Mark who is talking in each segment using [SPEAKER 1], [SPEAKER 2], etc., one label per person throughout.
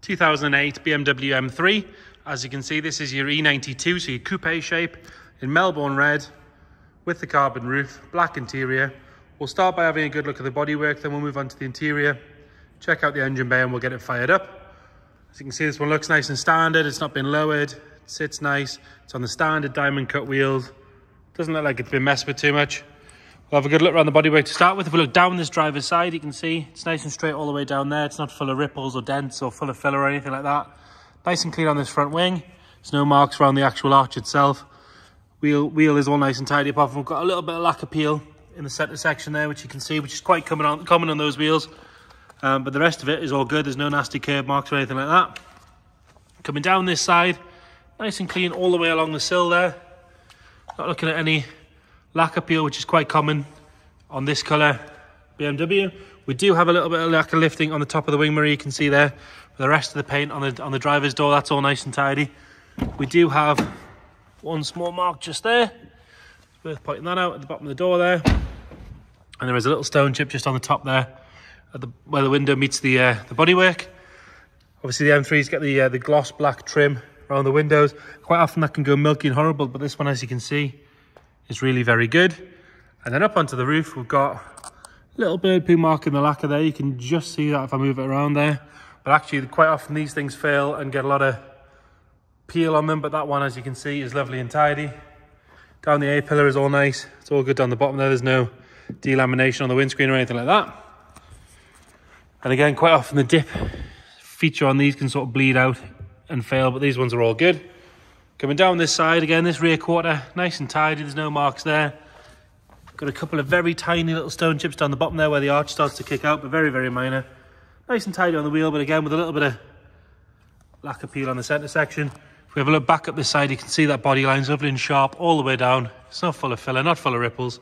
[SPEAKER 1] 2008 BMW M3. As you can see, this is your E92, so your coupe shape in Melbourne Red with the carbon roof, black interior. We'll start by having a good look at the bodywork, then we'll move on to the interior, check out the engine bay, and we'll get it fired up. As you can see, this one looks nice and standard. It's not been lowered, it sits nice. It's on the standard diamond cut wheels. Doesn't look like it's been messed with too much. We'll have a good look around the bodywork to start with. If we look down this driver's side, you can see it's nice and straight all the way down there. It's not full of ripples or dents or full of filler or anything like that. Nice and clean on this front wing. There's no marks around the actual arch itself. Wheel is all nice and tidy, apart from we've got a little bit of lacquer peel in the centre section there, which you can see, which is quite common on those wheels. But the rest of it is all good. There's no nasty curb marks or anything like that. Coming down this side, nice and clean all the way along the sill there. Not looking at any lacquer peel, which is quite common on this colour BMW. We do have a little bit of lacquer lifting on the top of the wing mirror, you can see there. The rest of the paint on the driver's door, that's all nice and tidy. We do have one small mark just there. It's worth pointing that out at the bottom of the door there. And there is a little stone chip just on the top there, where the window meets the bodywork. Obviously the M3's got the gloss black trim around the windows. Quite often that can go milky and horrible, but this one, as you can see, is really very good. And then up onto the roof, we've got a little bird poo mark in the lacquer there. You can just see that if I move it around there. But actually, quite often these things fail and get a lot of peel on them. But that one, as you can see, is lovely and tidy. Down the A-pillar is all nice. It's all good down the bottom there. There's no delamination on the windscreen or anything like that. And again, quite often the dip feature on these can sort of bleed out and fail, but these ones are all good. Coming down this side, again, this rear quarter, nice and tidy. There's no marks there. Got a couple of very tiny little stone chips down the bottom there where the arch starts to kick out, but very, very minor. Nice and tidy on the wheel, but again, with a little bit of lacquer peel on the centre section. If we have a look back up this side, you can see that body line's lovely and sharp all the way down. It's not full of filler, not full of ripples.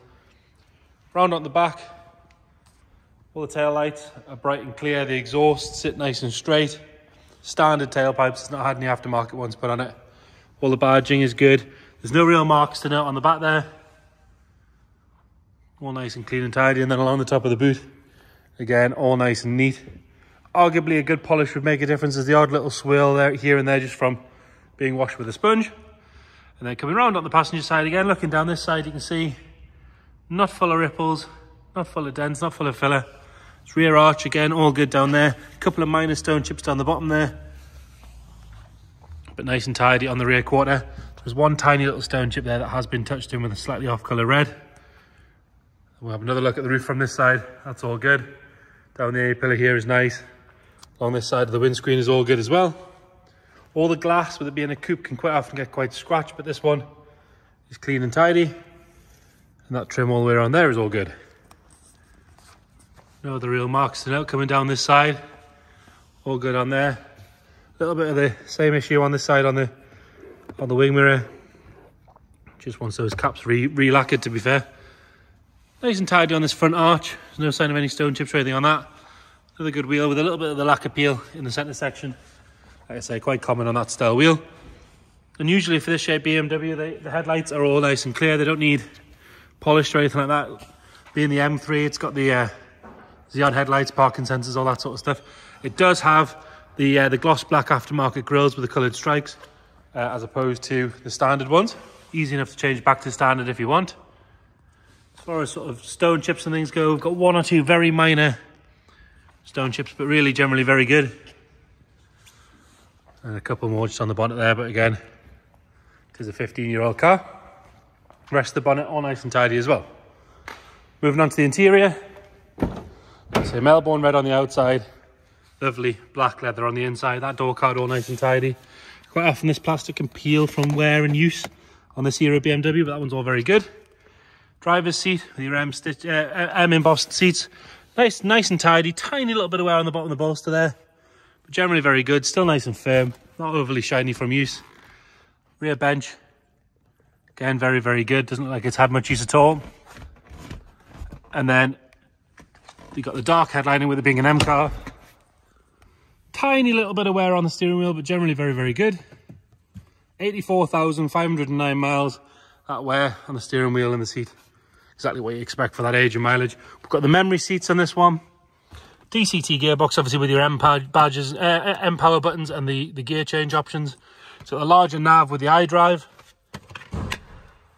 [SPEAKER 1] Round on the back, all the tail lights are bright and clear. The exhaust sit nice and straight. Standard tailpipes, it's not had any aftermarket ones put on it. All the badging is good. There's no real marks to note on the back there. All nice and clean and tidy. And then along the top of the boot, again, all nice and neat. Arguably a good polish would make a difference. There's the odd little swirl there, here and there, just from being washed with a sponge. And then coming around on the passenger side again, looking down this side, you can see not full of ripples, not full of dents, not full of filler. It's rear arch again, all good down there. A couple of minor stone chips down the bottom there, but nice and tidy on the rear quarter. There's one tiny little stone chip there that has been touched in with a slightly off colour red. We'll have another look at the roof from this side. That's all good. Down the A-pillar here is nice. Along this side of the windscreen is all good as well. All the glass, with it being a coupe, can quite often get quite scratched, but this one is clean and tidy. And that trim all the way around there is all good. No other real marks to note coming down this side. All good on there. A little bit of the same issue on this side on the wing mirror. Just wants those caps re-lacquered, to be fair. Nice and tidy on this front arch. There's no sign of any stone chips or anything on that. Another good wheel with a little bit of the lacquer peel in the centre section. Like I say, quite common on that style wheel. And usually for this shape BMW, the headlights are all nice and clear. They don't need polished or anything like that. Being the M3, it's got the Xeon headlights, parking sensors, all that sort of stuff. It does have the gloss black aftermarket grills with the coloured stripes, as opposed to the standard ones. Easy enough to change back to standard if you want. As far as sort of stone chips and things go, we've got one or two very minor stone chips, but really generally very good. And a couple more just on the bonnet there, but again, it is a 15-year-old car. The rest of the bonnet all nice and tidy as well. Moving on to the interior. So Melbourne Red on the outside, lovely black leather on the inside. That door card all nice and tidy. Quite often this plastic can peel from wear and use on this era BMW, but that one's all very good. Driver's seat with your M embossed seats, nice and tidy. Tiny little bit of wear on the bottom of the bolster there, but generally very good. Still nice and firm, not overly shiny from use. Rear bench, again very, very good. Doesn't look like it's had much use at all. And then you've got the dark headlining with it being an M car. Tiny little bit of wear on the steering wheel, but generally very, very good. 84,509 miles. That wear on the steering wheel and the seat. Exactly what you expect for that age and mileage. We've got the memory seats on this one. DCT gearbox, obviously with your M badges, M power buttons and the gear change options. So a larger nav with the iDrive,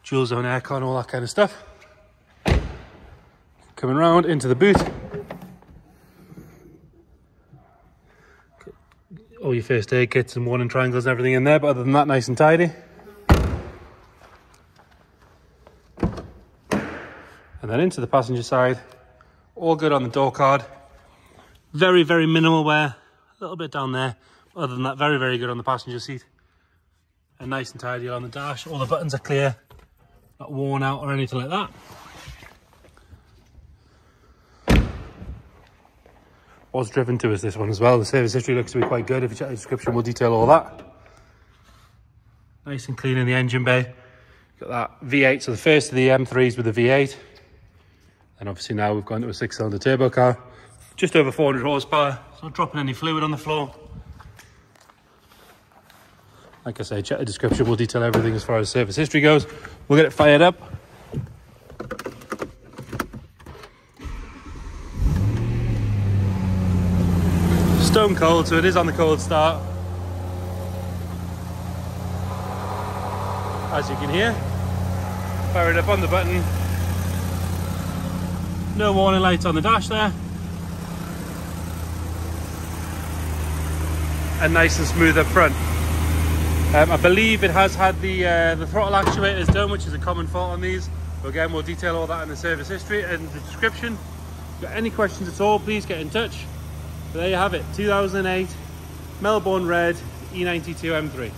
[SPEAKER 1] dual zone aircon, all that kind of stuff. Coming round into the boot. All your first aid kits and warning triangles and everything in there, but other than that, nice and tidy. And then into the passenger side, all good on the door card. Very, very minimal wear, a little bit down there. Other than that, very, very good on the passenger seat. And nice and tidy on the dash. All the buttons are clear, not worn out or anything like that. Was driven to us, this one as well. The service history looks to be quite good. If you check the description, we'll detail all that. Nice and clean in the engine bay. Got that V8, so the first of the M3s with the V8. And obviously now we've gone to a 6-cylinder turbo car. Just over 400 horsepower. It's not dropping any fluid on the floor. Like I say, check the description. We'll detail everything as far as service history goes. We'll get it fired up. Stone cold, so it is on the cold start. As you can hear, fire it up on the button. No warning lights on the dash there. And nice and smooth up front. I believe it has had the throttle actuators done, which is a common fault on these. But again, we'll detail all that in the service history and the description. If you've got any questions at all, please get in touch. But there you have it, 2008 Melbourne Red E92 M3.